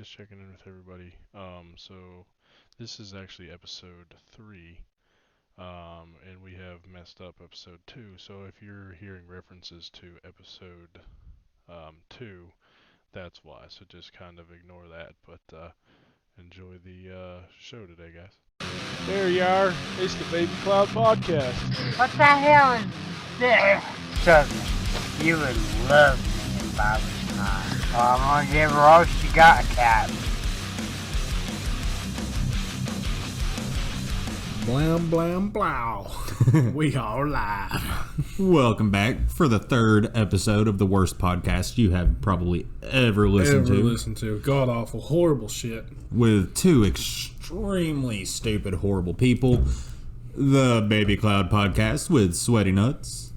Just checking in with everybody. So this is actually episode 3, and we have messed up episode 2. So if you're hearing references to episode 2, that's why. So just kind of ignore that, but enjoy the show today, guys. There you are. It's the Baby Cloud Podcast. What the hell is this? Trust me, you would love me if I was not. I'm gonna give her all she got, cat. Blam, blam, blow. We are live. Welcome back for the third episode of the worst podcast you have probably ever listened to. God awful, horrible shit. With two extremely stupid, horrible people. The Baby Cloud Podcast with Sweaty Nuts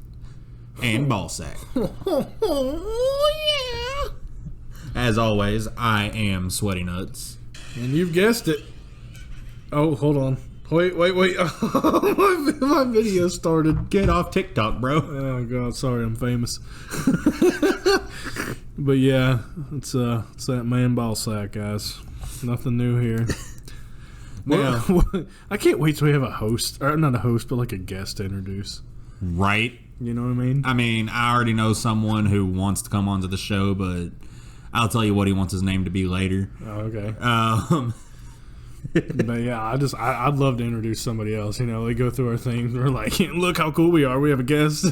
and Ballsack. Oh, yeah. As always, I am Sweaty Nuts. And you've guessed it. Oh, hold on. Wait. My video started. Get off TikTok, bro. Oh, God, sorry, I'm famous. But yeah, it's that man Ballsack, guys. Nothing new here. Well, I can't wait till we have a host, or not a host, but like a guest to introduce. Right? You know what I mean? I already know someone who wants to come onto the show, but I'll tell you what he wants his name to be later. Oh, okay. But yeah, I'd love to introduce somebody else. You know, they go through our things. We're like, look how cool we are. We have a guest.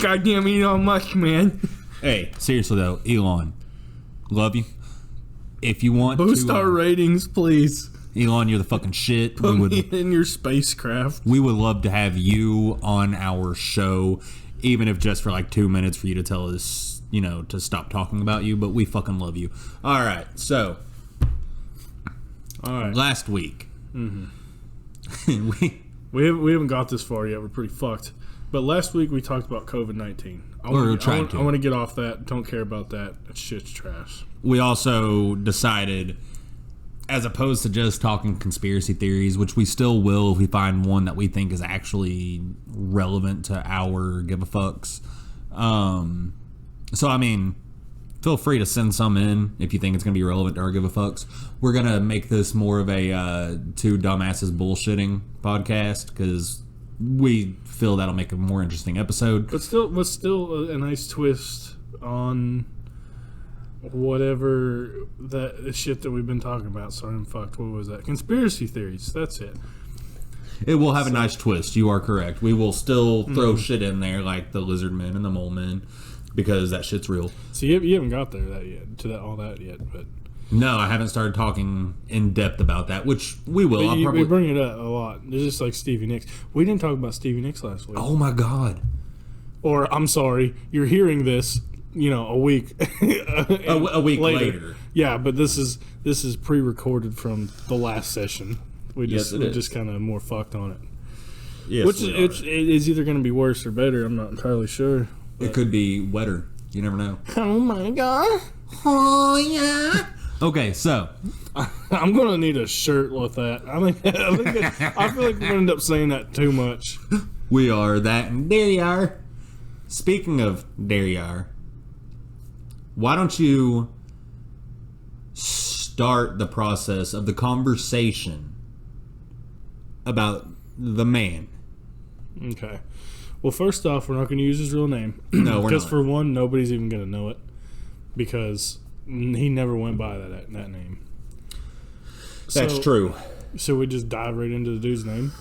Goddamn Elon Musk, man. Hey, seriously though, Elon, love you. If you want Boost to, our ratings, please. Elon, you're the fucking shit. Put me in your spacecraft. We would love to have you on our show, even if just for like 2 minutes for you to tell us, you know, to stop talking about you. But we fucking love you. All right, so. All right. Last week, we haven't got this far yet. We're pretty fucked. But last week we talked about COVID-19. I want to get off that. Don't care about that. That shit's trash. We also decided, as opposed to just talking conspiracy theories, which we still will if we find one that we think is actually relevant to our give a fucks. So I mean, feel free to send some in if you think it's going to be relevant to our give a fucks. We're going to make this more of a two dumbasses bullshitting podcast because we feel that'll make a more interesting episode. But still a nice twist on whatever that shit that we've been talking about. Sorry, I'm fucked. What was that? Conspiracy theories. That's it. It will have a nice twist. You are correct. We will still throw shit in there like the lizard men and the mole men because that shit's real. See, you haven't got there all that yet, but no, I haven't started talking in depth about that, which we will. We bring it up a lot. It's just like Stevie Nicks. We didn't talk about Stevie Nicks last week. Oh my god! Or I'm sorry, you're hearing this, a week, a week later. Yeah, but this is pre-recorded from the last session. We just kind of more fucked on it. Yes, it is either going to be worse or better. I'm not entirely sure. But it could be wetter. You never know. Oh my god! Oh yeah. Okay, so I'm gonna need a shirt with that. I feel like we're gonna end up saying that too much. We are that, and there you are. Speaking of there you are, why don't you start the process of the conversation about the man? Okay. Well, first off, we're not going to use his real name. No, we're not. Because for one, nobody's even going to know it because he never went by that name. That's true. So we just dive right into the dude's name.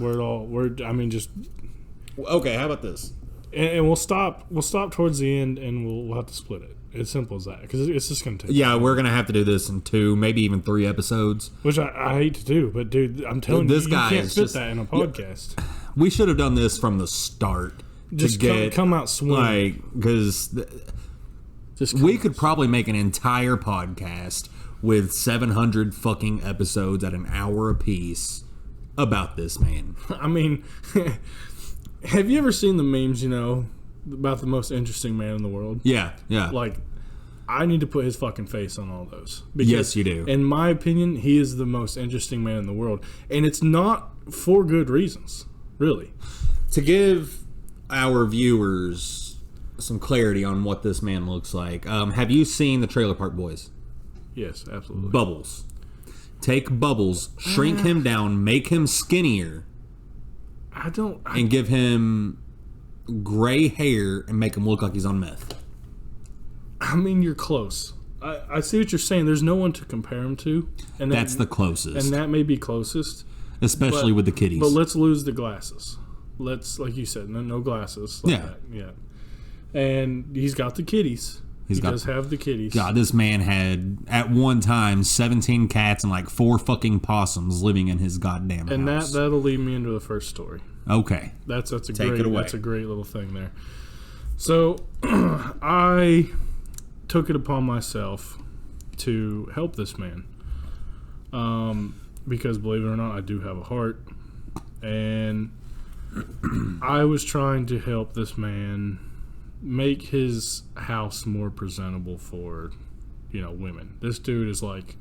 Okay, how about this? And we'll stop towards the end, and we'll have to split it. It's simple as that because it's just going to take. Yeah, we're going to have to do this in 2, maybe even 3 episodes. Which I hate to do, but dude, I'm telling you, you can't fit that in a podcast. Yeah, we should have done this from the start. Just come out swinging. Because we could probably make an entire podcast with 700 fucking episodes at an hour apiece about this man. I mean, have you ever seen the memes, about the most interesting man in the world? Yeah. Like, I need to put his fucking face on all those. Yes, you do. In my opinion, he is the most interesting man in the world. And it's not for good reasons, really. To give our viewers some clarity on what this man looks like. Have you seen the Trailer Park Boys? Yes, absolutely. Bubbles. Take Bubbles, shrink him down, make him skinnier, and give him gray hair and make him look like he's on meth. I mean, you're close. I see what you're saying. There's no one to compare him to. And That's the closest. And that may be closest. Especially with the kitties. But let's lose the glasses. Let's, like you said, no glasses. Like that. Yeah. And he's got the kitties. He does have the kitties. God, this man had, at one time, 17 cats and like 4 fucking possums living in his goddamn house. And that'll lead me into the first story. Okay. That's a Take it away. That's a great little thing there. So, I took it upon myself to help this man. Because, believe it or not, I do have a heart. And I was trying to help this man make his house more presentable for, women. This dude is like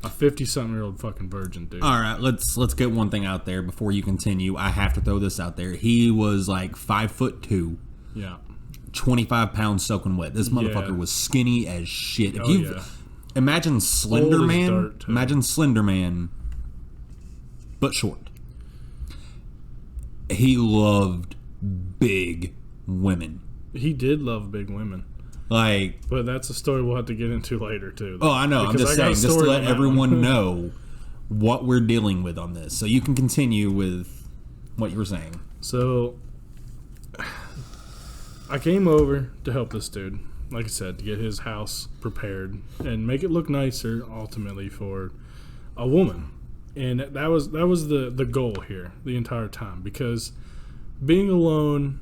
a 50-something-year-old fucking virgin, dude. All right, let's get one thing out there before you continue. I have to throw this out there. He was like 5'2". Yeah. 25 pounds soaking wet. This motherfucker was skinny as shit. Imagine Slender Old as Man. dirt, too. Imagine Slender Man, but short. He loved big women. He did love big women. But that's a story we'll have to get into later, too. Oh, I know. I'm just saying, just to let everyone know what we're dealing with on this. So you can continue with what you were saying. So, I came over to help this dude, like I said, to get his house prepared and make it look nicer, ultimately, for a woman. And that was the goal here the entire time, because being alone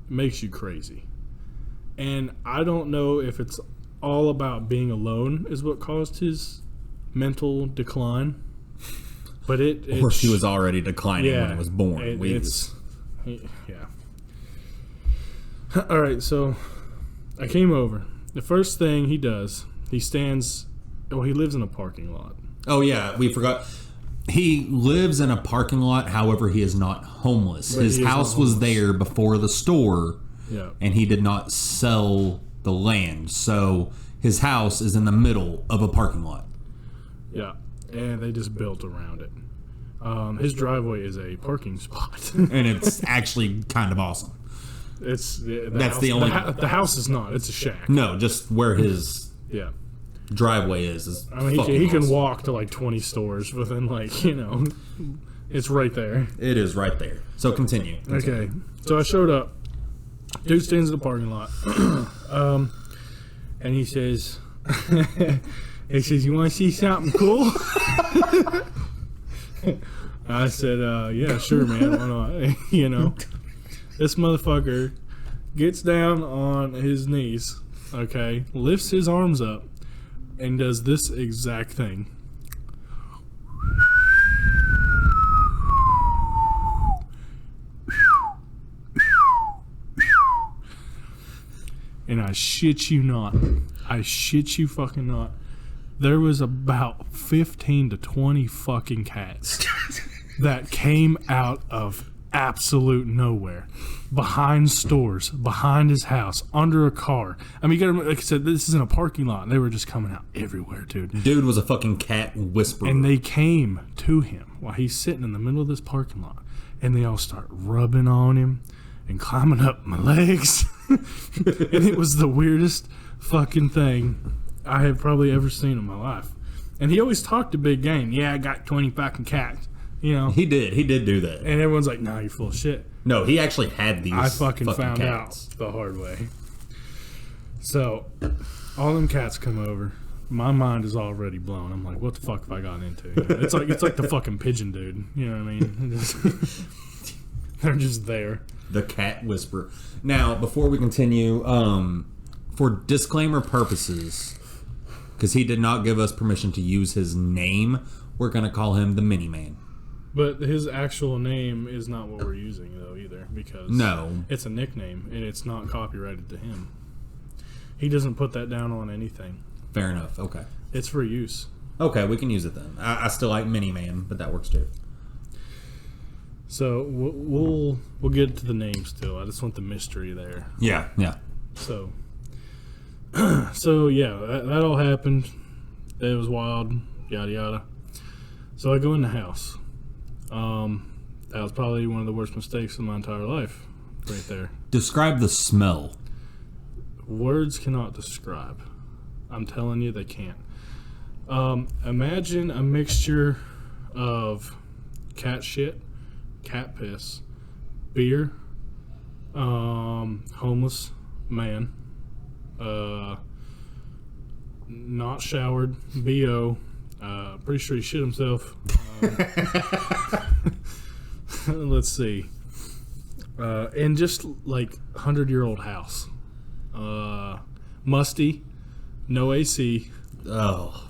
makes you crazy. And I don't know if it's all about being alone is what caused his mental decline, but or if he was already declining when he was born. All right, so I came over. The first thing he does, he lives in a parking lot. Oh yeah, we forgot. He lives in a parking lot. However, he is not homeless. His house was there before the store. Yeah. And he did not sell the land. So his house is in the middle of a parking lot. Yeah. And they just built around it. His driveway is a parking spot. And it's actually kind of awesome. The house is not. It's a shack. No, just where his driveway is I mean, he can walk to like 20 stores within it's right there. It is right there. So continue. Okay. So I showed up. Dude stands in the parking lot, and he says, "You want to see something cool?" I said, "Yeah, sure, man. Why not?" This motherfucker gets down on his knees, okay, lifts his arms up, and does this exact thing. And I shit you not. I shit you fucking not. There was about 15 to 20 fucking cats that came out of absolute nowhere. Behind stores, behind his house, under a car. I mean, you gotta remember, like I said, this is in a parking lot. They were just coming out everywhere, dude. Dude was a fucking cat whisperer. And they came to him while he's sitting in the middle of this parking lot. And they all start rubbing on him and climbing up my legs. And it was the weirdest fucking thing I have probably ever seen in my life. And he always talked a big game. Yeah, I got 20 fucking cats. He did do that. And everyone's like, nah, you're full of shit. No, he actually had these. I fucking found cats out the hard way. So, all them cats come over. My mind is already blown. I'm like, what the fuck have I gotten into? It's like the fucking pigeon dude. You know what I mean? They're just there. The cat whisperer. Now, before we continue, for disclaimer purposes, because he did not give us permission to use his name, we're going to call him the Mini-Man. But his actual name is not what we're using, though, either, because it's a nickname, and it's not copyrighted to him. He doesn't put that down on anything. Fair enough. Okay. It's for use. Okay, we can use it then. I still like Mini-Man, but that works too. So we'll get to the name still. I just want the mystery there. Yeah. So, yeah, that all happened. It was wild, yada yada. So I go in the house. That was probably one of the worst mistakes of my entire life, right there. Describe the smell. Words cannot describe. I'm telling you, they can't. Imagine a mixture of cat shit, cat piss, beer, homeless man, not showered, BO, pretty sure he shit himself. Let's see. And just like 100-year-old house. Musty, no AC. Oh.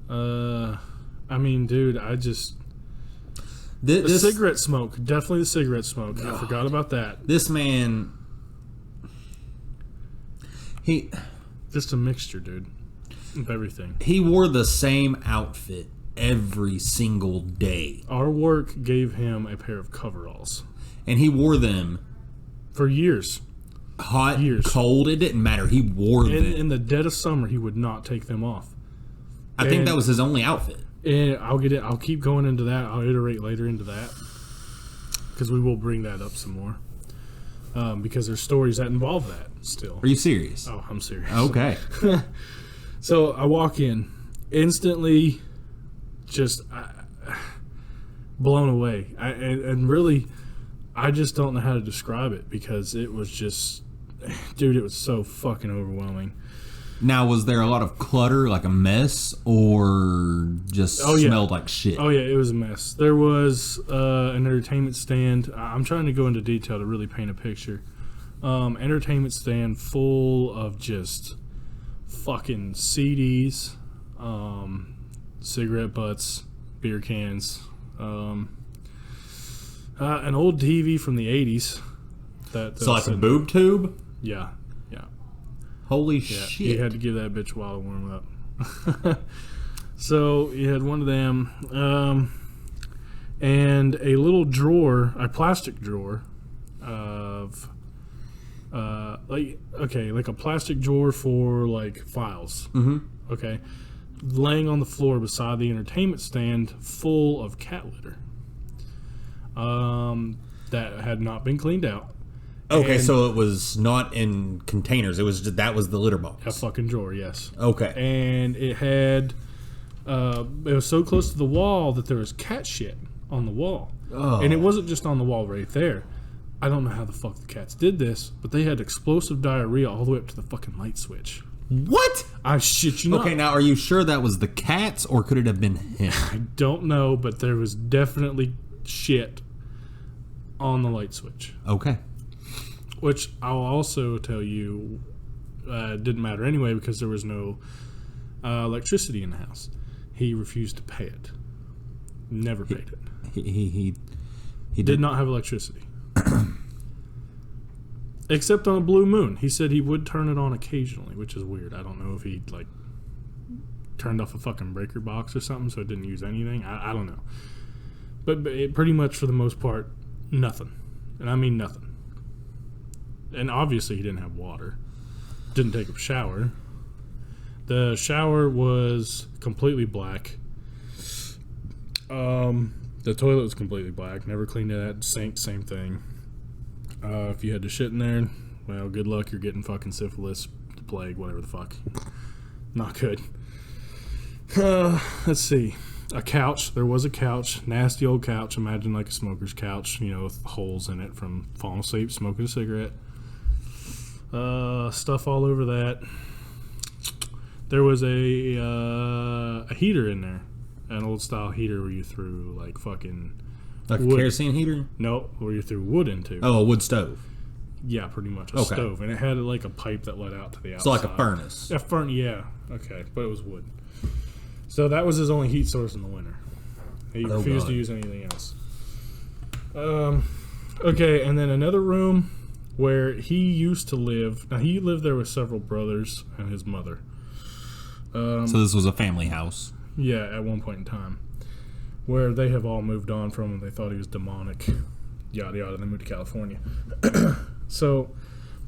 I mean, dude, I just... The cigarette smoke. Definitely the cigarette smoke. I forgot about that. This man... Just a mixture, dude, of everything. He wore the same outfit every single day. Our work gave him a pair of coveralls. And he wore them... For years. Hot, years. Cold, it didn't matter. He wore them. In the dead of summer, he would not take them off. I think that was his only outfit. And I'll keep going into that. I'll iterate later into that. Because we will bring that up some more. Because there's stories that involve that still. Are you serious? Oh, I'm serious. Okay. So I walk in, instantly just blown away. And really, I just don't know how to describe it because it was just, dude, it was so fucking overwhelming. Now, was there a lot of clutter, like a mess, or just smelled like shit? Oh, yeah, it was a mess. There was an entertainment stand. I'm trying to go into detail to really paint a picture. Entertainment stand full of just fucking CDs, cigarette butts, beer cans, an old TV from the 80s. So like a boob tube? Yeah. Holy Yeah, shit. you had to give that bitch a while to warm up. So you had one of them, and a little drawer, a plastic drawer of, like a plastic drawer for like files. Mm-hmm. Okay, laying on the floor beside the entertainment stand, full of cat litter. That had not been cleaned out. Okay, And so it was not in containers. It was just, that was the litter box. a fucking drawer, yes. Okay. And it had it was so close to the wall that there was cat shit on the wall. Oh. And it wasn't just on the wall right there. I don't know how the fuck the cats did this, but they had explosive diarrhea all the way up to the fucking light switch. What? I shit you not. Okay, now are you sure that was the cats or could it have been him? I don't know, but there was definitely shit on the light switch. Okay. Which I'll also tell you didn't matter anyway because there was no electricity in the house. He refused to pay it. Never paid it. He Did not have electricity. Except on a blue moon. He said he would turn it on occasionally, which is weird. I don't know if he like turned off a fucking breaker box or something so it didn't use anything. I don't know. But it pretty much for the most part, nothing. And I mean nothing. And obviously he didn't have water. Didn't take a shower. The shower was completely black. The toilet was completely black. Never cleaned that. Sink, same thing. If you had to shit in there, well, good luck. You're getting fucking syphilis, the plague, whatever the fuck. Not good. Let's see. A couch. There was a couch. Nasty old couch. Imagine like a smoker's couch, with holes in it from falling asleep, smoking a cigarette. Stuff all over that. There was a heater in there. An old style heater where you threw like fucking... like a wood. kerosene heater? No, where you threw wood into. Oh, a wood stove. Yeah, pretty much. A Okay. stove. And it had like a pipe that led out to the outside. So like a furnace. Yeah. Okay, but it was wood. So that was his only heat source in the winter. He refused to use anything else. Okay, and then another room where he used to live. Now, he lived there with several brothers and his mother. So this was a family house. Yeah, at one point in time. Where they have all moved on from him. They thought he was demonic. Yada, yada. They moved to California. So,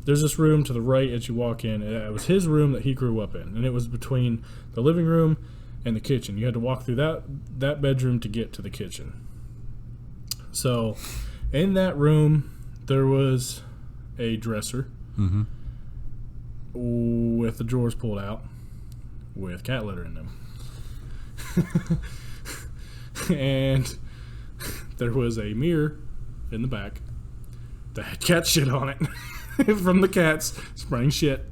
there's this room to the right as you walk in. It was his room that he grew up in, and it was between the living room and the kitchen. You had to walk through that bedroom to get to the kitchen. So, in that room, there was a dresser with the drawers pulled out with cat litter in them. And there was a mirror in the back that had cat shit on it from the cats spraying shit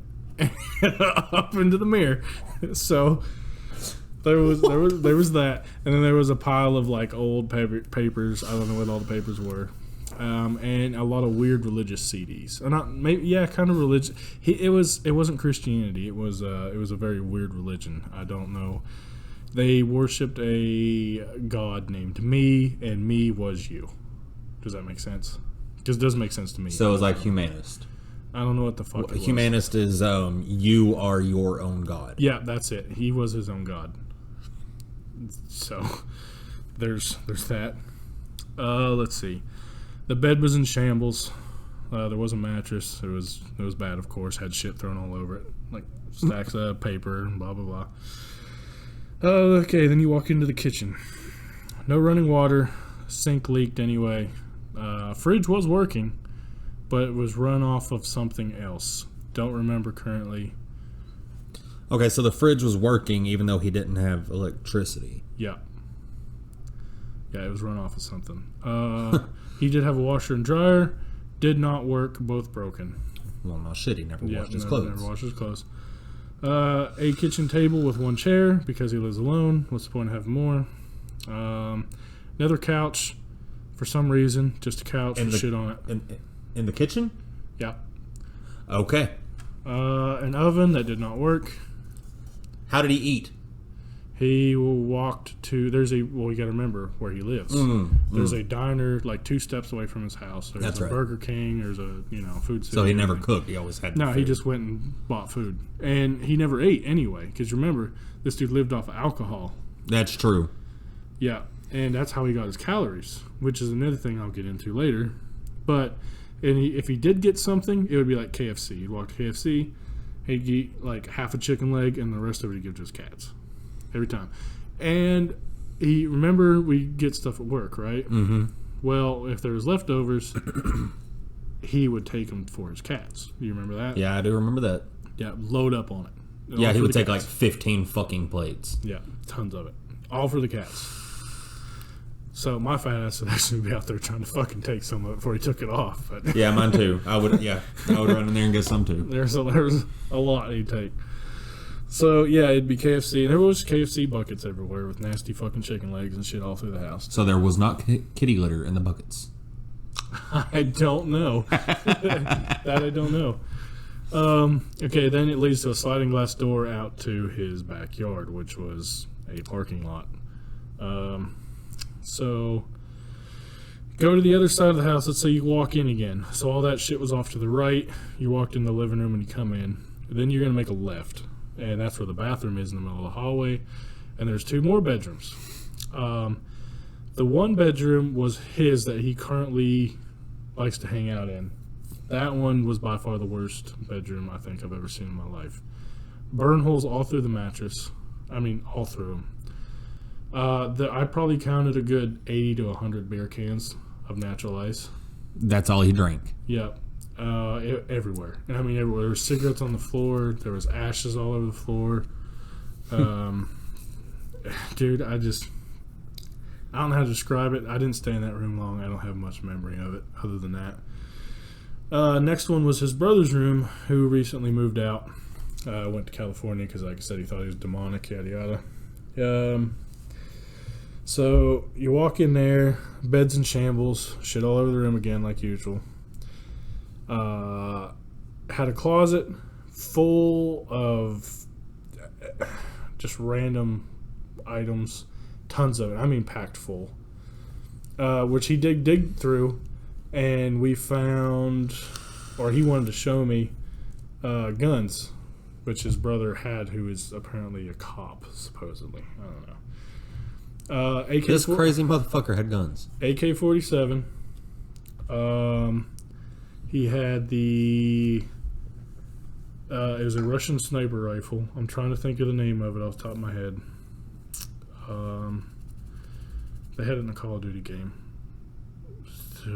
up into the mirror. So there was that, and then there was a pile of like old papers. I don't know what all the papers were, and a lot of weird religious CDs. Kind of religious. It wasn't Christianity. It was a very weird religion. I don't know. They worshipped a god named Me, and Me was you. Does that make sense? Because it does make sense to me. So it was like humanist. I don't know what the fuck it was. Humanist is you are your own god. Yeah, that's it. He was his own god. So there's that. Let's see. The bed was in shambles. There was a mattress. It was bad, of course. Had shit thrown all over it, like stacks of paper and blah blah blah. Okay, then you walk into the kitchen. No running water. Sink leaked anyway. Fridge was working, but it was run off of something else. Don't remember currently. Okay, so the fridge was working even though he didn't have electricity. Yeah. Yeah, it was run off of something. He did have a washer and dryer. Did not work. Both broken. Well, no shit, he never washed his clothes. Never washed his clothes. A kitchen table with one chair because he lives alone. What's the point of having more? Another couch for some reason. Just a couch with shit on it. In the kitchen? Yeah. Okay. An oven that did not work. How did he eat? He walked to. You got to remember where he lives. There's a diner like 2 steps away from his house. There's a Burger King. There's a food. So he never cooked. He always had. No, he just went and bought food, and he never ate anyway. Because remember, this dude lived off of alcohol. That's true. Yeah, and that's how he got his calories, which is another thing I'll get into later. But if he did get something, it would be like KFC. He'd walk to KFC, he'd eat like half a chicken leg, and the rest of it he'd give to his cats. Every time. And remember we get stuff at work, right? Mm-hmm. Well, if there was leftovers, he would take them for his cats. Do you remember that? Yeah, I do remember that. Yeah, load up on it. Yeah, he would take like 15 fucking plates. Yeah, tons of it. All for the cats. So my fat ass would actually be out there trying to fucking take some of it before he took it off. But yeah, mine too. I would run in there and get some too. There's a lot he'd take. So, yeah, it'd be KFC. There was KFC buckets everywhere with nasty fucking chicken legs and shit all through the house. So there was not kitty litter in the buckets? I don't know. That I don't know. Okay, then it leads to a sliding glass door out to his backyard, which was a parking lot. So, go to the other side of the house. Let's say you walk in again. So all that shit was off to the right. You walked in the living room and you come in. Then you're going to make a left. And that's where the bathroom is in the middle of the hallway. And there's 2 more bedrooms. The one bedroom was his that he currently likes to hang out in. That one was by far the worst bedroom I think I've ever seen in my life. Burn holes all through the mattress. I mean, all through them. I probably counted a good 80 to 100 beer cans of natural ice. That's all he drank? Yeah. Everywhere. I mean, everywhere. There were cigarettes on the floor. There was ashes all over the floor. Dude, I don't know how to describe it. I didn't stay in that room long. I don't have much memory of it other than that. Next one was his brother's room, who recently moved out. Went to California because, like I said, he thought he was demonic, yada yada. So you walk in there, bed's in shambles, shit all over the room again, like usual. Had a closet full of just random items, tons of it. I mean, packed full. Which he did dig through, and we found, or he wanted to show me, guns, which his brother had, who is apparently a cop, supposedly. I don't know. This crazy motherfucker had guns. AK-47. He had the It was a Russian sniper rifle. I'm trying to think of the name of it off the top of my head. They had it in a Call of Duty game. So,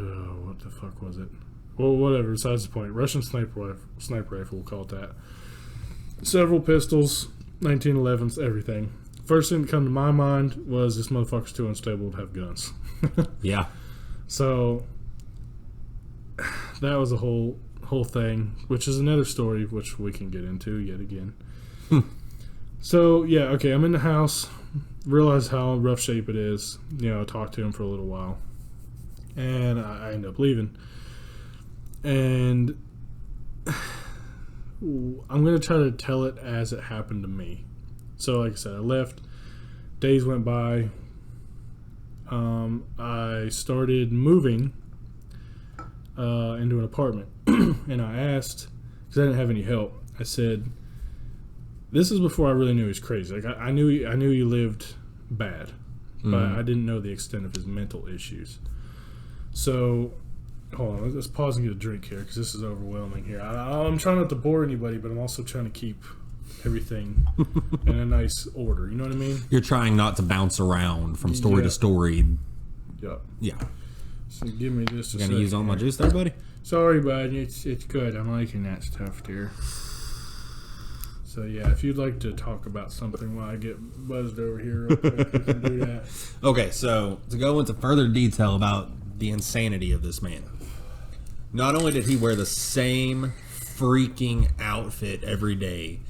what the fuck was it? Well, whatever. Besides the point. Russian sniper rifle. We'll call it that. Several pistols, 1911s, everything. First thing that come to my mind was this motherfucker's too unstable to have guns. Yeah. So that was a whole thing, which is another story which we can get into yet again. So yeah, okay, I'm in the house, realize how rough shape it is. Talk to him for a little while, and I end up leaving. And I'm gonna try to tell it as it happened to me. So like I said, I left. Days went by. I started moving into an apartment, and I asked, because I didn't have any help. I said, "This is before I really knew he was crazy. Like I knew he lived bad, but I didn't know the extent of his mental issues." So, hold on, let's pause and get a drink here because this is overwhelming here. I'm trying not to bore anybody, but I'm also trying to keep everything in a nice order. You know what I mean? You're trying not to bounce around from story to story. Yep. Yeah. So give me this. You gonna use all my juice there, buddy? Sorry, bud. It's good. I'm liking that stuff, dear. So yeah, if you'd like to talk about something while I get buzzed over here real quick, we can do that. Okay, so to go into further detail about the insanity of this man. Not only did he wear the same freaking outfit every day,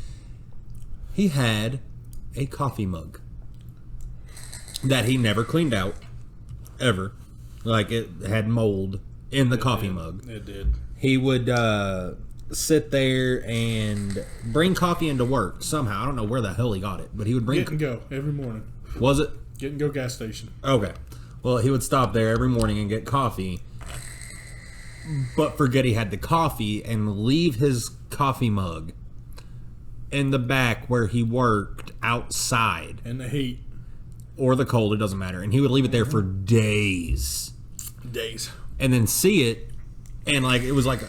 he had a coffee mug that he never cleaned out, ever. Like, it had mold in the coffee mug. It did. He would sit there and bring coffee into work somehow. I don't know where the hell he got it, but he would bring... Get and go every morning. Was it? Get and go gas station. Okay. Well, he would stop there every morning and get coffee, but forget he had the coffee and leave his coffee mug in the back where he worked outside. In the heat. Or the cold, it doesn't matter. And he would leave it there for days. And then see it, and like it was like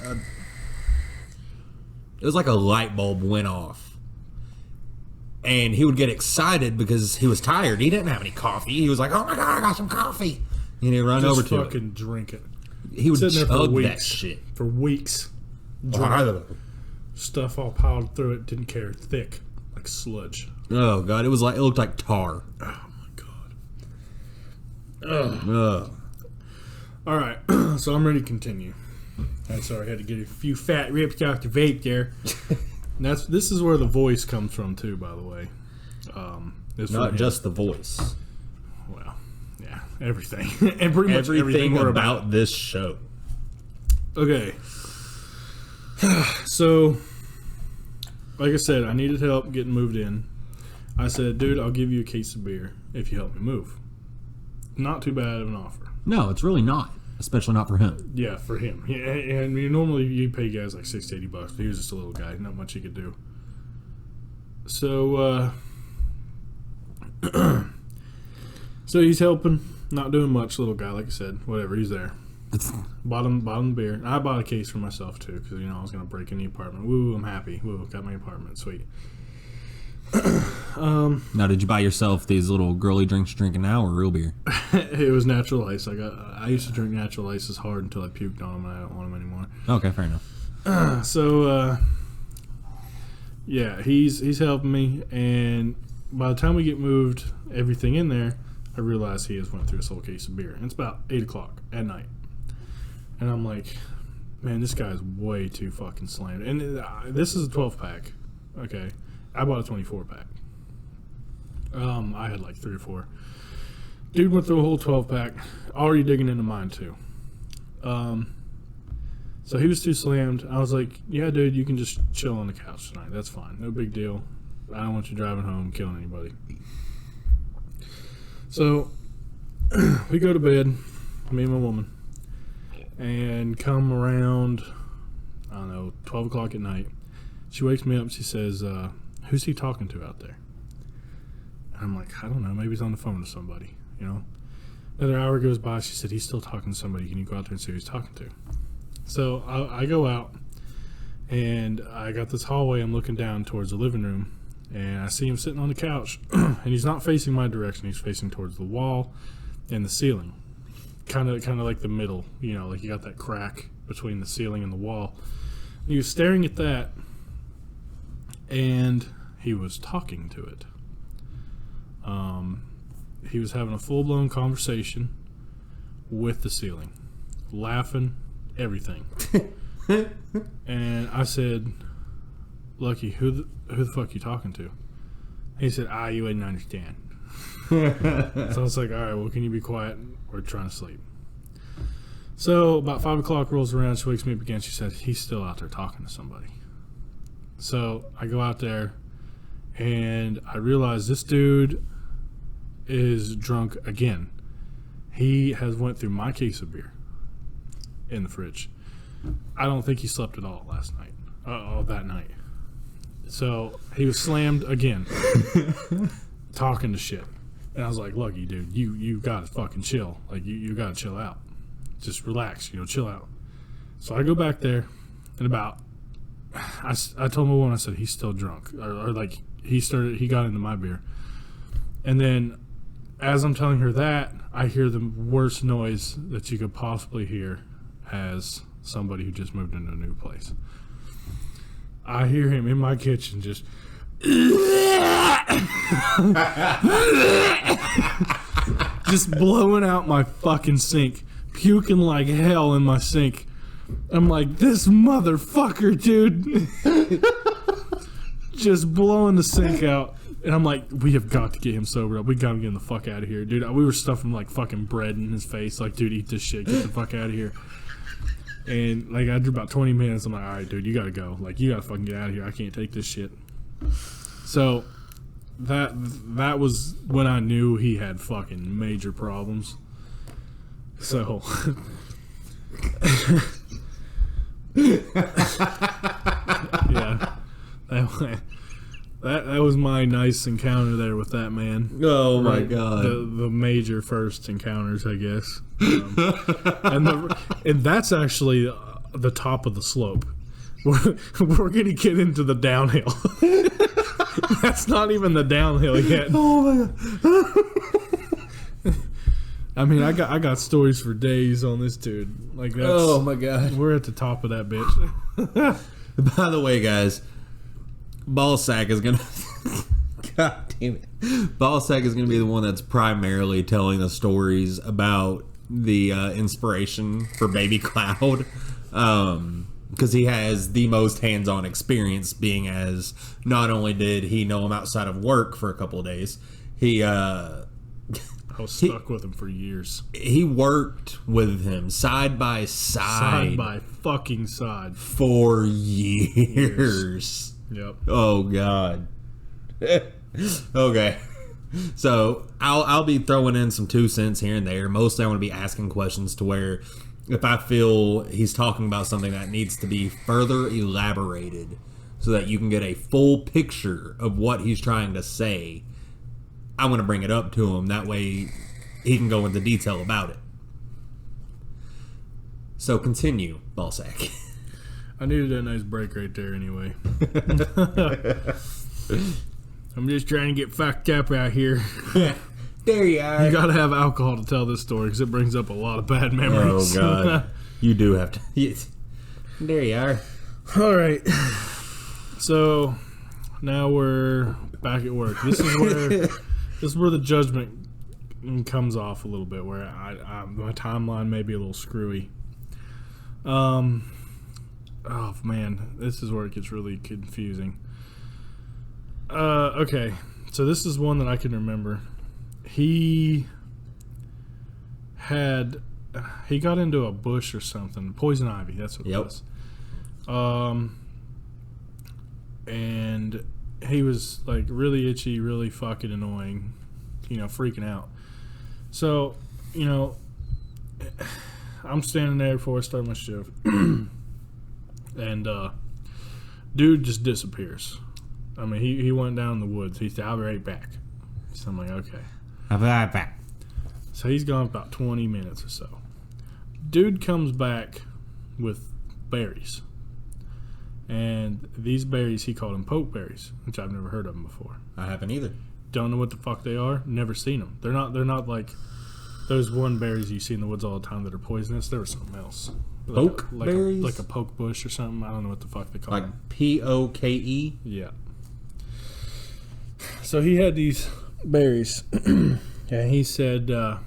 a light bulb went off. And he would get excited because he was tired. He didn't have any coffee. He was like, "Oh my god, I got some coffee!" And he'd run over to Just fucking it. drink it. He would Sitting there for chug weeks. that shit. For weeks. Stuff all piled through it. Didn't care. Thick, like sludge. Oh god, it looked like tar. Oh my god. Ugh. All right, so I'm ready to continue. I'm sorry, I had to get a few fat rips off the vape there. And this is where the voice comes from too, by the way. Not just the voice. Well, yeah, everything and pretty much everything about, about this show. Okay, so like I said, I needed help getting moved in. I said, "Dude, I'll give you a case of beer if you help me move." Not too bad of an offer. No, it's really not. Especially not for him. Yeah, for him. Yeah, and normally you pay guys like $60 to $80, but he was just a little guy. Not much he could do. So, so he's helping. Not doing much, little guy, like I said. Whatever, he's there. Bottom beer. I bought a case for myself, too, because, I was going to break in the apartment. Woo, I'm happy. Woo, got my apartment. Sweet. Now, did you buy yourself these little girly drinks you're drinking now, or real beer? It was natural ice. I used to drink natural ices hard until I puked on them, and I don't want them anymore. Okay, fair enough. So, yeah, he's helping me, and by the time we get moved, everything in there, I realized he has went through his whole case of beer. And it's about 8 o'clock at night. And I'm like, man, this guy's way too fucking slammed. And this is a 12-pack, okay? I bought a 24-pack. I had like 3 or 4. Dude went through a whole 12-pack, already digging into mine too. So he was too slammed. I was like, yeah, dude, you can just chill on the couch tonight. That's fine. No big deal. I don't want you driving home, killing anybody. So we go to bed, me and my woman, and come around, I don't know, 12 o'clock at night. She wakes me up. She says, who's he talking to out there? And I'm like, I don't know. Maybe he's on the phone to somebody, Another hour goes by. She said, he's still talking to somebody. Can you go out there and see who he's talking to? So I go out, And I got this hallway. I'm looking down towards the living room, and I see him sitting on the couch. And he's not facing my direction. He's facing towards the wall and the ceiling, kind of like the middle. You know, like you got that crack between the ceiling and the wall. And he was staring at that, and he was talking to it. He was having a full-blown conversation with the ceiling, laughing, everything. And I said, Lucky, who the fuck you talking to? He said, you wouldn't understand. So I was like, all right, well, can you be quiet? We're trying to sleep. So about 5 o'clock rolls around. She wakes me up again. She said, he's still out there talking to somebody. So I go out there, and I realize this dude is drunk again. He has went through my case of beer in the fridge. I don't think he slept at all last night. That night. So he was slammed again, talking to shit. And I was like, Lucky, dude, you gotta fucking chill. Like, you gotta chill out. Just relax, chill out. So I go back there, and I told my woman, I said, he's still drunk. Or like, he got into my beer. And then, as I'm telling her that, I hear the worst noise that you could possibly hear as somebody who just moved into a new place. I hear him in my kitchen just just blowing out my fucking sink, puking like hell in my sink. I'm like, this motherfucker, dude. Just blowing the sink out. And I'm like, we have got to get him sobered up. We got to get him the fuck out of here, dude. We were stuffing like fucking bread in his face. Like, dude, eat this shit. Get the fuck out of here. And like, after about 20 minutes, I'm like, all right, dude, you got to go. Like, you got to fucking get out of here. I can't take this shit. So that was when I knew he had fucking major problems. So yeah, that was my nice encounter there with that man. Oh my god, the major first encounters, I guess. And that's actually the top of the slope. We're gonna get into the downhill. That's not even the downhill yet. oh my god. I mean, I got stories for days on this dude. Like, that's, Oh my god. we're at the top of that bitch. By the way, guys, Ballsack is gonna God damn it. Ballsack is gonna be the one that's primarily telling the stories about the inspiration for Baby Cloud. Because he has the most hands-on experience, being as not only did he know him outside of work for a couple of days, I was stuck with him for years. he worked with him side by side, Side by fucking side. for years. Yep. Oh god. Okay. So I'll be throwing in some 2 cents here and there. Mostly I want to be asking questions to where if I feel he's talking about something that needs to be further elaborated so that you can get a full picture of what he's trying to say, I want to bring it up to him. That way he can go into detail about it. So continue, Ballsack. I needed a nice break right there anyway. I'm just trying to get fucked up out here. There you are. You gotta have alcohol to tell this story because it brings up a lot of bad memories. Oh god. You do have to. Yes. There you are. All right. So now we're back at work. This is where the judgment comes off a little bit, where my timeline may be a little screwy. Oh man, this is where it gets really confusing. Okay, so this is one that I can remember. He got into a bush or something, poison ivy. That's what it was. And he was like really itchy, really fucking annoying, freaking out. So, I'm standing there before I start my shift, and dude just disappears. I mean, he went down in the woods. He said, "I'll be right back." So I'm like, okay. I'll be right back. So he's gone about 20 minutes or so. Dude comes back with berries. And these berries, he called them pokeberries, which I've never heard of them before. I haven't either. Don't know what the fuck they are. Never seen them. They're not like those one berries you see in the woods all the time that are poisonous. They were something else. Poke berries? Like a poke bush or something. I don't know what the fuck they call them. Like Poke? Yeah. So he had these berries, and he said, I'm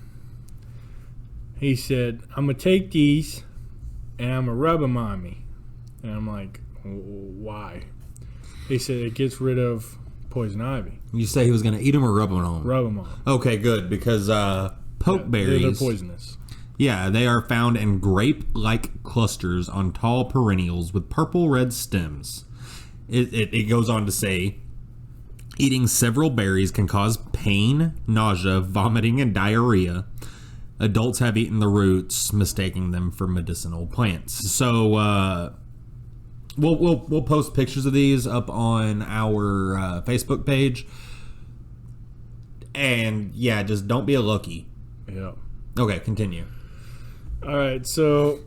gonna take these, and I'm gonna rub them on me. And I'm like, why? He said it gets rid of poison ivy. You say he was going to eat them or rub them on? Rub them on. Okay, good, because pokeberries... They're poisonous. Yeah, they are found in grape-like clusters on tall perennials with purple-red stems. It goes on to say, eating several berries can cause pain, nausea, vomiting, and diarrhea. Adults have eaten the roots, mistaking them for medicinal plants. So, we'll post pictures of these up on our Facebook page. And, yeah, just don't be a lookie. Yeah. Okay, continue. All right, so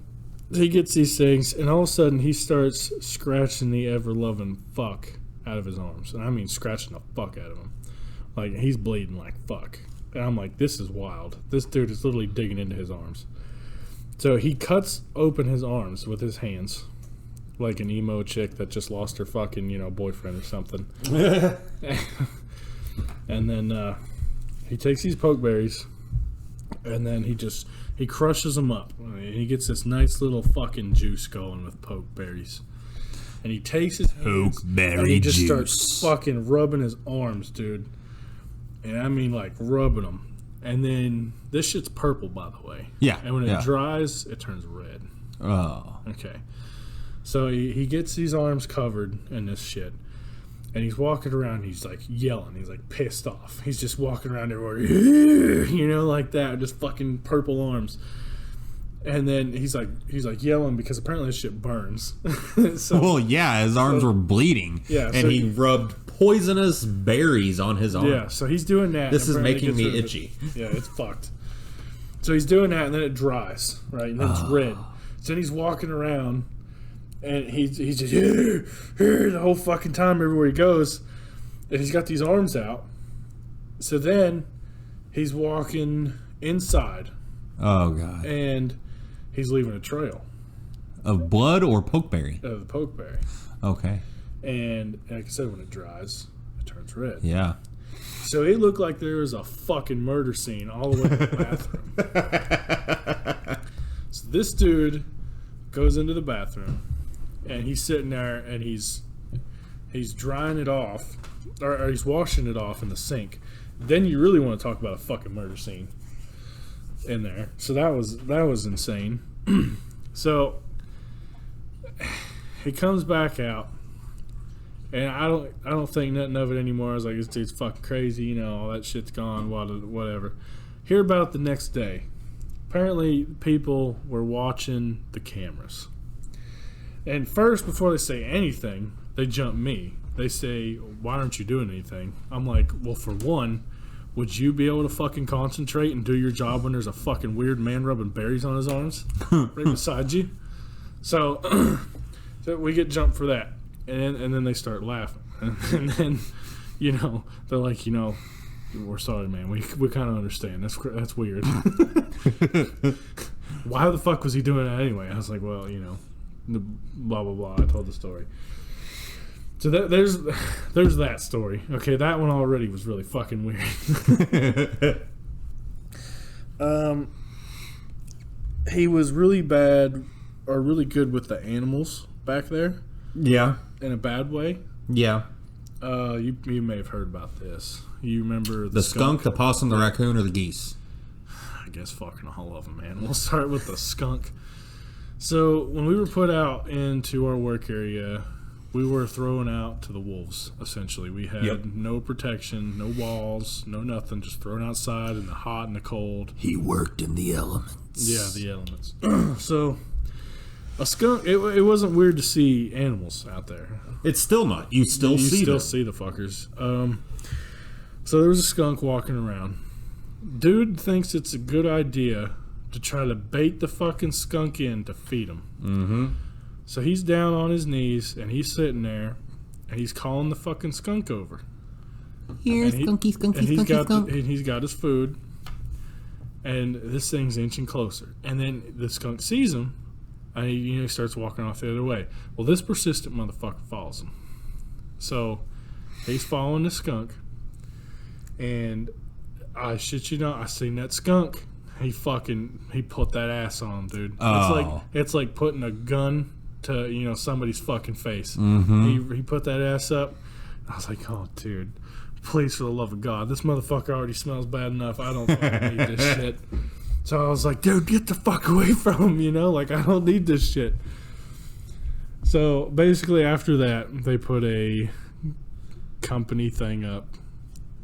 he gets these things, and all of a sudden he starts scratching the ever-loving fuck out of his arms. And I mean scratching the fuck out of him. Like, he's bleeding like fuck. And I'm like, this is wild. This dude is literally digging into his arms. So he cuts open his arms with his hands. Like an emo chick that just lost her fucking, boyfriend or something. And then he takes these pokeberries, and then he crushes them up. And he gets this nice little fucking juice going with pokeberries. And he takes his hands, and he just starts fucking rubbing his arms, dude. And I mean, like, rubbing them. And then, this shit's purple, by the way. Yeah. And when it dries, it turns red. Oh. Okay. So he gets these arms covered in this shit. And he's walking around, he's like yelling. He's like pissed off. He's just walking around everywhere, like that. Just fucking purple arms. And then he's like yelling because apparently this shit burns. So, well, yeah, his arms were bleeding. Yeah. And he rubbed poisonous berries on his arm. Yeah, so he's doing that. This is making me itchy. Yeah, it's fucked. So he's doing that, and then it dries, right? And then it's red. So then he's walking around, and he's just here the whole fucking time everywhere he goes. And he's got these arms out. So then he's walking inside. Oh, God. And he's leaving a trail. Of blood or pokeberry? Of the pokeberry. Okay. And like I said, when it dries, it turns red. Yeah. So it looked like there was a fucking murder scene all the way to the bathroom. So this dude goes into the bathroom, and he's sitting there, and he's drying it off, or he's washing it off in the sink. Then you really want to talk about a fucking murder scene in there. So that was insane. So he comes back out. And I don't think nothing of it anymore. I was like, this dude's fucking crazy, all that shit's gone, whatever. Hear about it the next day. Apparently, people were watching the cameras. And first, before they say anything, they jump me. They say, why aren't you doing anything? I'm like, well, for one, would you be able to fucking concentrate and do your job when there's a fucking weird man rubbing berries on his arms right beside you? So we get jumped for that. And then they start laughing. And then, they're like, we're sorry, man. We kind of understand. That's weird. Why the fuck was he doing that anyway? I was like, well, blah, blah, blah. I told the story. So there's that story. Okay, that one already was really fucking weird. He was really bad or really good with the animals back there. Yeah. In a bad way. Yeah. You may have heard about this. You remember the skunk, the possum, the raccoon, or the geese? I guess fucking all of them, man. We'll start with the skunk. So when we were put out into our work area, we were thrown out to the wolves, essentially. We had no protection, no walls, no nothing, just thrown outside in the hot and the cold. He worked in the elements. Yeah, the elements. So a skunk, it wasn't weird to see animals out there. It's still not. You still see them. See the fuckers. So there was a skunk walking around. Dude thinks it's a good idea to try to bait the fucking skunk in to feed him. Mm-hmm. So he's down on his knees, and he's sitting there, and he's calling the fucking skunk over. Here, And he- skunky, skunky, and skunky, he's got his food, and this thing's inching closer. And then the skunk sees him, and he starts walking off the other way. Well, this persistent motherfucker follows him. So he's following the skunk, and I shit you not, I seen that skunk. He put that ass on him, dude. Oh. It's like putting a gun to somebody's fucking face. Mm-hmm. He put that ass up. I was like, oh, dude. Please, for the love of God, this motherfucker already smells bad enough. I don't fucking need this shit. So I was like, dude, get the fuck away from him, Like, I don't need this shit. So basically, after that, they put a company thing up.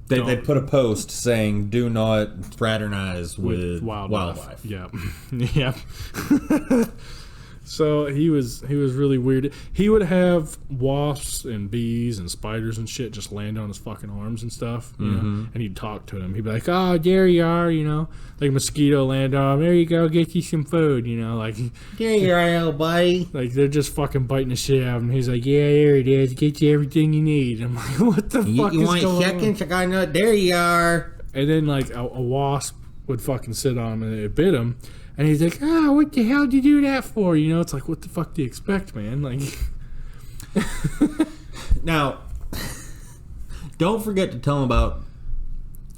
They put a post saying, "Do not fraternize with wildlife." Yeah. Yeah. So he was really weird. He would have wasps and bees and spiders and shit just land on his fucking arms and stuff, and he'd talk to him. He'd be like, "Oh, there you are," like a mosquito land on him. There you go, get you some food, like There you are, little buddy. like they're just fucking biting the shit out of him. He's like, "Yeah, there it is, get you everything you need." I'm like, "What the fuck You is want going on?" seconds? I got no. There you are. And then like a wasp would fucking sit on him and it bit him. And he's like, "Ah, what the hell did you do that for?" It's like, what the fuck do you expect, man? Like, Now, don't forget to tell him about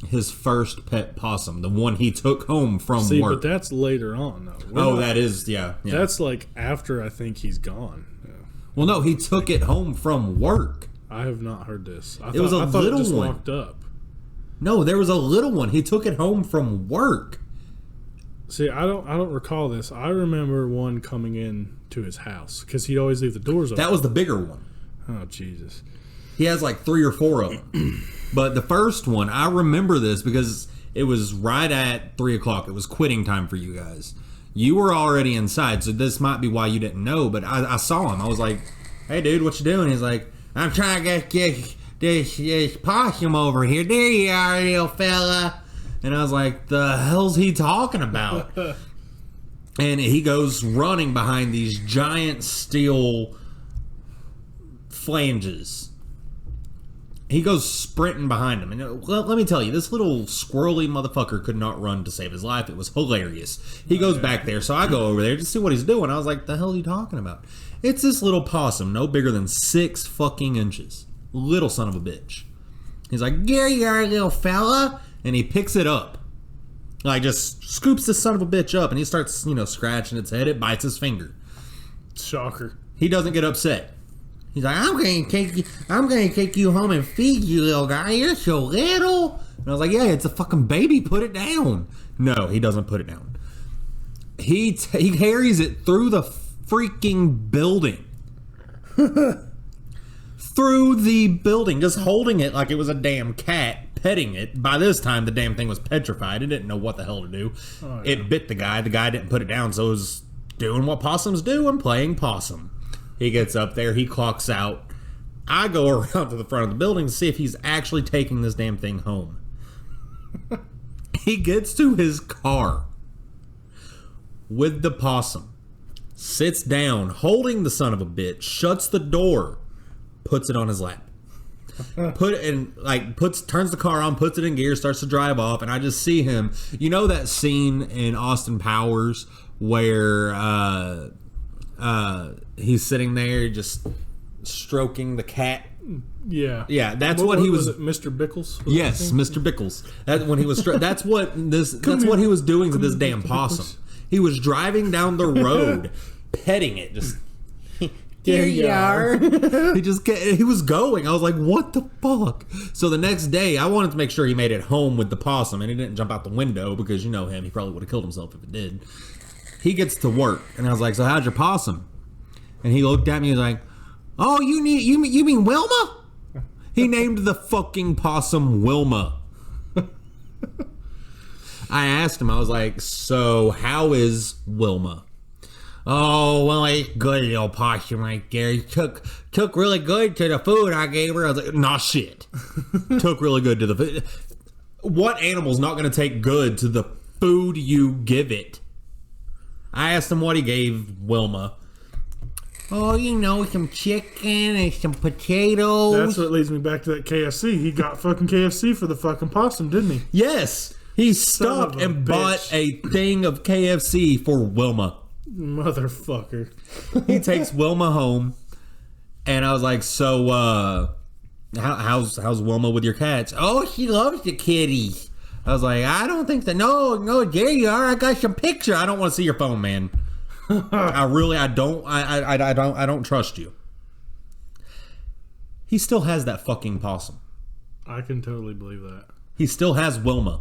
his first pet possum, the one he took home from see, work. but that's later on, though. Oh, that is, yeah. That's like after I think he's gone. Yeah. Well, no, he took it home from work. I have not heard this. I was a thought little it just one. walked up. No, there was a little one. He took it home from work. See, I don't recall this. I remember one coming in to his house because he'd always leave the doors open. That was the bigger one. Oh, Jesus. He has like 3 or 4 of them. But the first one, I remember this because it was right at 3 o'clock. It was quitting time for you guys. You were already inside, so this might be why you didn't know. But I saw him. I was like, "Hey, dude, what you doing?" He's like, "I'm trying to get this possum over here. There you are, little fella." And I was like, "The hell's he talking about?" And he goes running behind these giant steel flanges. He goes sprinting behind him. And let me tell you, this little squirrely motherfucker could not run to save his life. It was hilarious. He goes back there, so I go over there to see what he's doing. I was like, "The hell are you talking about?" It's this little possum, no bigger than 6 fucking inches. Little son of a bitch. He's like, "There you are, little fella." And he picks it up. Like, just scoops this son of a bitch up, and he starts, scratching its head. It bites his finger. Shocker. He doesn't get upset. He's like, I'm gonna take you home and feed you, little guy. You're so little." And I was like, "Yeah, it's a fucking baby. Put it down." No, he doesn't put it down. He carries it through the freaking building. Through the building, just holding it like it was a damn cat, petting it. By this time, the damn thing was petrified. It didn't know what the hell to do. Oh, yeah. It bit the guy. The guy didn't put it down, so it was doing what possums do and playing possum. He gets up there. He clocks out. I go around to the front of the building to see if he's actually taking this damn thing home. He gets to his car with the possum, sits down, holding the son of a bitch, shuts the door, puts it on his lap. Turns the car on, puts it in gear, starts to drive off, and I just see him. You know that scene in Austin Powers where he's sitting there just stroking the cat? Yeah. Yeah, that's what he was. it, Mr. Bickles? Yes, Mr. Bickles. That's when he was. That's what this. That's what he was doing to this damn possum. He was driving down the road, petting it, just. There you are. He was going. I was like, "What the fuck?" So the next day, I wanted to make sure he made it home with the possum, and he didn't jump out the window because you know him. He probably would have killed himself if it did. He gets to work, and I was like, "So how's your possum?" And he looked at me. He was like, "Oh, you mean Wilma?" He named the fucking possum Wilma. I asked him. I was like, "So how is Wilma?" "Oh, well, it's good, little possum right there. He took really good to the food I gave her." I was like, "Nah, shit." Took really good to the food. What animal's not going to take good to the food you give it? I asked him what he gave Wilma. Oh, you know, some chicken and some potatoes. That's what leads me back to that KFC. He got fucking KFC for the fucking possum, didn't he? Yes, he Son stopped of a and bitch. bought a thing of KFC for Wilma. Motherfucker. He takes Wilma home, and I was like, "So, how's Wilma with your cats?" "Oh, she loves the kitties." I was like, "I don't think so. No, there you are. I got some picture. I don't want to see your phone, man. I don't trust you." He still has that fucking possum. I can totally believe that. He still has Wilma.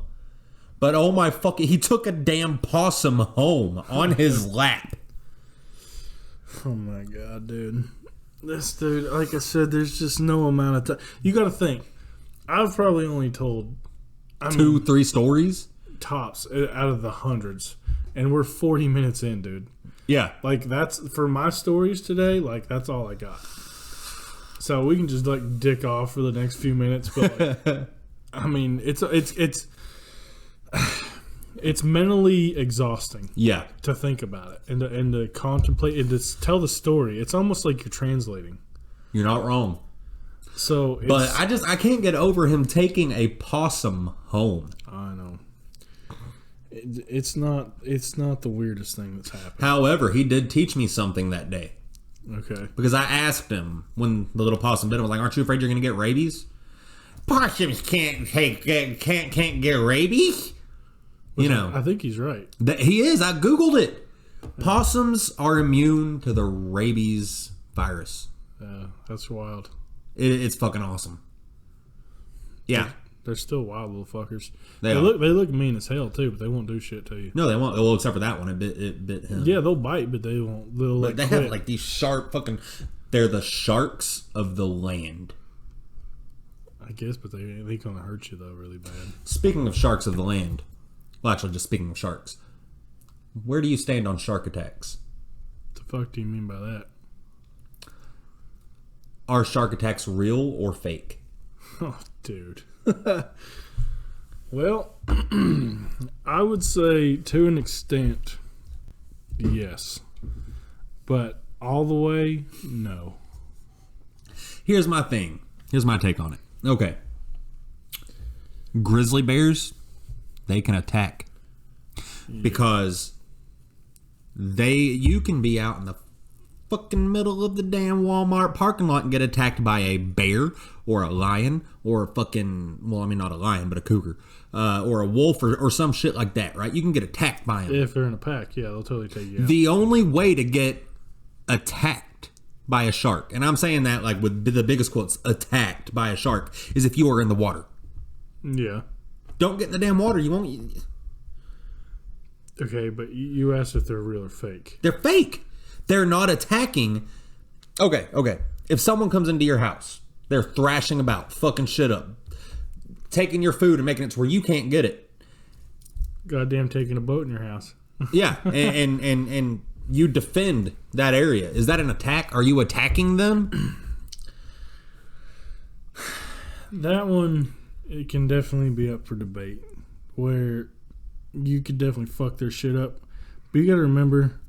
But oh my fucking, he took a damn possum home on his lap. Oh my god, dude. This dude, like I said, there's just no amount of time. You gotta think. I've probably only told 2-3 stories. tops out of the hundreds. And we're 40 minutes in, dude. Yeah. Like, that's, for my stories today, like, that's all I got. So we can just, like, dick off for the next few minutes. But, like, I mean, it's mentally exhausting. Yeah. To think about it and to contemplate and to tell the story. It's almost like you're translating. You're not wrong. So, But I can't get over him taking a possum home. I know. It's not the weirdest thing that's happened. However, he did teach me something that day. Okay. Because I asked him when the little possum did it, I was like, "Aren't you afraid you're going to get rabies?" "Possums can't get rabies." You know. I think he's right. He is. I Googled it. Possums are immune to the rabies virus. That's wild. It's fucking awesome. Yeah. They're still wild little fuckers. They They are. look mean as hell too, but they won't do shit to you. No, they won't. Well, except for that one. It bit him. Yeah, they'll bite, but they won't. They'll But they have like these sharp fucking... They're the sharks of the land. I guess, but they gonna hurt you though really bad. Speaking of sharks of the land... Well, actually, just speaking of sharks. Where do you stand on shark attacks? What the fuck do you mean by that? Are shark attacks real or fake? Oh, dude. Well, I would say to an extent, yes. But all the way, no. Here's my thing. Here's my take on it. Okay. Grizzly bears, they can attack. Because you can be out in the fucking middle of the damn Walmart parking lot and get attacked by a bear or a lion or a fucking, well, I mean, not a lion, but a cougar, or a wolf or some shit like that, right? You can get attacked by them. If they're in a pack, yeah, they'll totally take you out. The only way to get attacked by a shark, and I'm saying that like with the biggest quotes, attacked by a shark, is if you are in the water. Yeah. Don't get in the damn water. You won't. Okay, but you asked if they're real or fake. They're fake. They're not attacking. Okay. If someone comes into your house, they're thrashing about, fucking shit up, taking your food and making it to where you can't get it. Goddamn taking a boat in your house. Yeah, and you defend that area. Is that an attack? Are you attacking them? That one, it can definitely be up for debate. Where you could definitely fuck their shit up. But you gotta remember,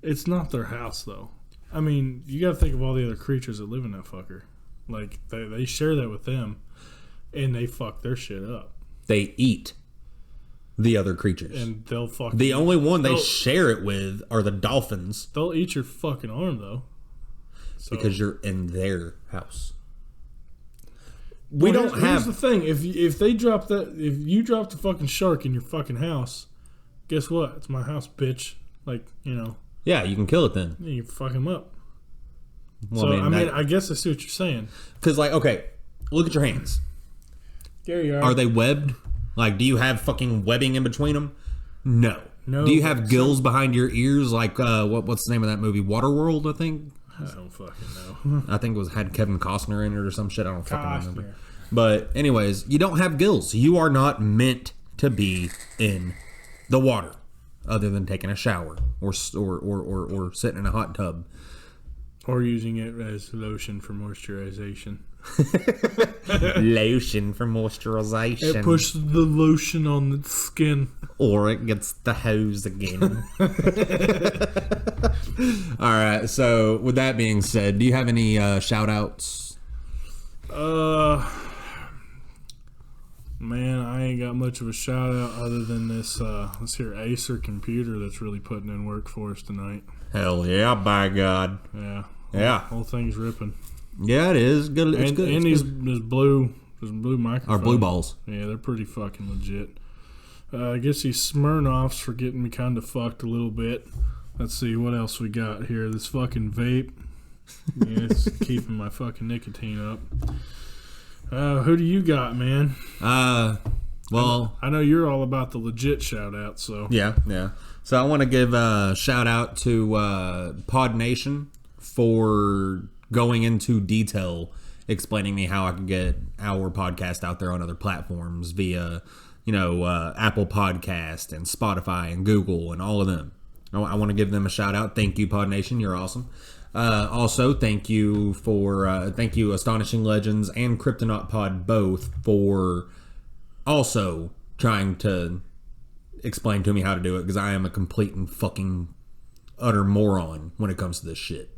it's not their house, though. I mean, you gotta think of all the other creatures that live in that fucker. Like, they share that with them, and they fuck their shit up. They eat the other creatures. And they'll fuck... The only one they they'll- share it with are the dolphins. They'll eat your fucking arm, though. So, Because you're in their house. Well, We don't here's have... the thing. If they drop that... If you drop the fucking shark in your fucking house, guess what? It's my house, bitch. Like, you know... Yeah, you can kill it then. You fuck him up. Well, So, I guess I see what you're saying. because, like, okay, look at your hands. There you are. Are they webbed? Like, do you have fucking webbing in between them? No. No. Do you have gills behind your ears? Like, what's the name of that movie? Waterworld, I think. I don't fucking know. I think it was had Kevin Costner in it or some shit. I don't fucking remember. Costner. But anyways, you don't have gills. You are not meant to be in the water, other than taking a shower or sitting in a hot tub. Or using it as lotion for moisturization. Lotion for moisturization. It pushes the lotion on the skin. Or it gets the hose again. All right. So, with that being said, do you have any shout outs? Man, I ain't got much of a shout out other than this here Acer computer that's really putting in work for us tonight. Hell yeah, by God. Yeah. Yeah. Whole thing's ripping. Yeah, it is. Good. It's And, good. and It's these good. blue microphones. Or blue balls. Yeah, they're pretty fucking legit. I guess these Smirnoffs for getting me kind of fucked a little bit. Let's see what else we got here. This fucking vape. Yeah, it's keeping my fucking nicotine up. Who do you got, man? Well, I know you're all about the legit shout out, so. yeah. So I want to give a shout out to Pod Nation for going into detail explaining me how I could get our podcast out there on other platforms via, Apple Podcast and Spotify and Google and all of them. I want to give them a shout out. Thank you, Pod Nation. You're awesome. Also, thank you Astonishing Legends and Kryptonaut Pod both for also trying to explain to me how to do it, because I am a complete and fucking utter moron when it comes to this shit.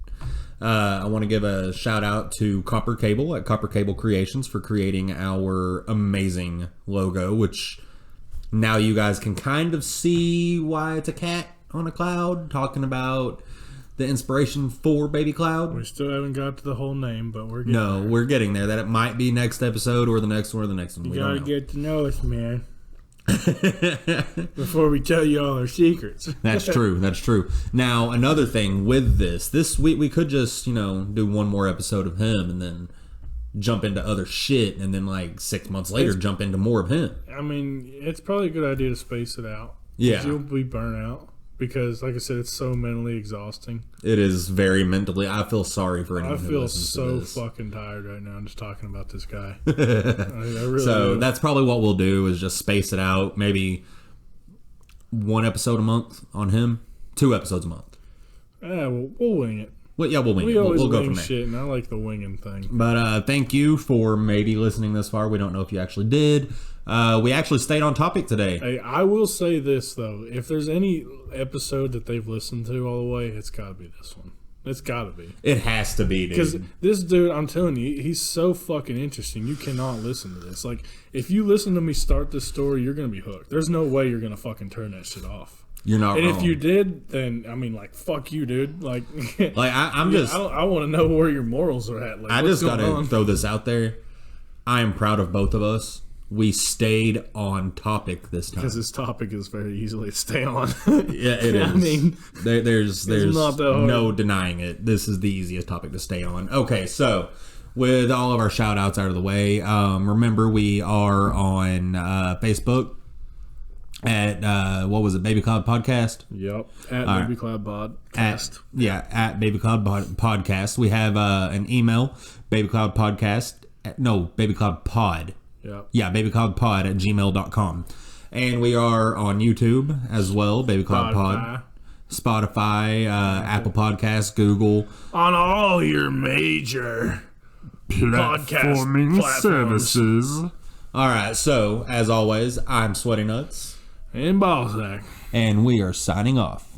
I want to give a shout out to Copper Cable at Copper Cable Creations for creating our amazing logo, which now you guys can kind of see why it's a cat on a cloud talking about the inspiration for Baby Cloud. We still haven't got to the whole name, but we're getting there. We're getting there. That it might be next episode or the next one or the next one. You We gotta don't know. get to know us, man. Before we tell you all our secrets. That's true. That's true. Now, another thing with this week we could just, do one more episode of him and then jump into other shit, and then like 6 months later jump into more of him. I mean, it's probably a good idea to space it out. 'Cause Yeah. you'll be burnt out. Because, like I said, it's so mentally exhausting. It is very mentally. I feel sorry for anyone I who feel listens to so this. fucking tired right now just talking about this guy. I really So do. that's probably what we'll do, is just space it out. Maybe one episode a month on him, 2 episodes a month. Yeah, we'll wing it. Well, yeah, we'll wing We it. always We'll go wing from there. shit, and I like the winging thing. But thank you for maybe listening this far. We don't know if you actually did. We actually stayed on topic today. Hey, I will say this, though. If there's any episode that they've listened to all the way, it's got to be this one. It's got to be. It has to be, Because dude. this dude, I'm telling you, he's so fucking interesting. You cannot listen to this. Like, if you listen to me start this story, you're going to be hooked. There's no way you're going to fucking turn that shit off. You're not And wrong. if you did, then, I mean, like, fuck you, dude. Like, I'm just... I want to know where your morals are at. Like, I what's just got going to on? throw this out there. I am proud of both of us. We stayed on topic this time. Because this topic is very easily to stay on. Yeah, it is. I mean, there's not that hard. no denying it. This is the easiest topic to stay on. Okay, so with all of our shout outs out of the way, remember we are on Facebook at what was it, Baby Cloud Podcast? Yep. At All Baby right. Cloud Podcast. At Baby Cloud Podcast. We have an email, Baby Cloud Podcast. Baby Cloud Pod. Yep. Yeah, babycloudpod at gmail.com. And we are on YouTube as well, Baby Cloud Pod. Spotify, Apple Podcasts, Google. On all your major Platforming platforms. services. All right, so as always, I'm Sweaty Nuts. And Balzac. And we are signing off.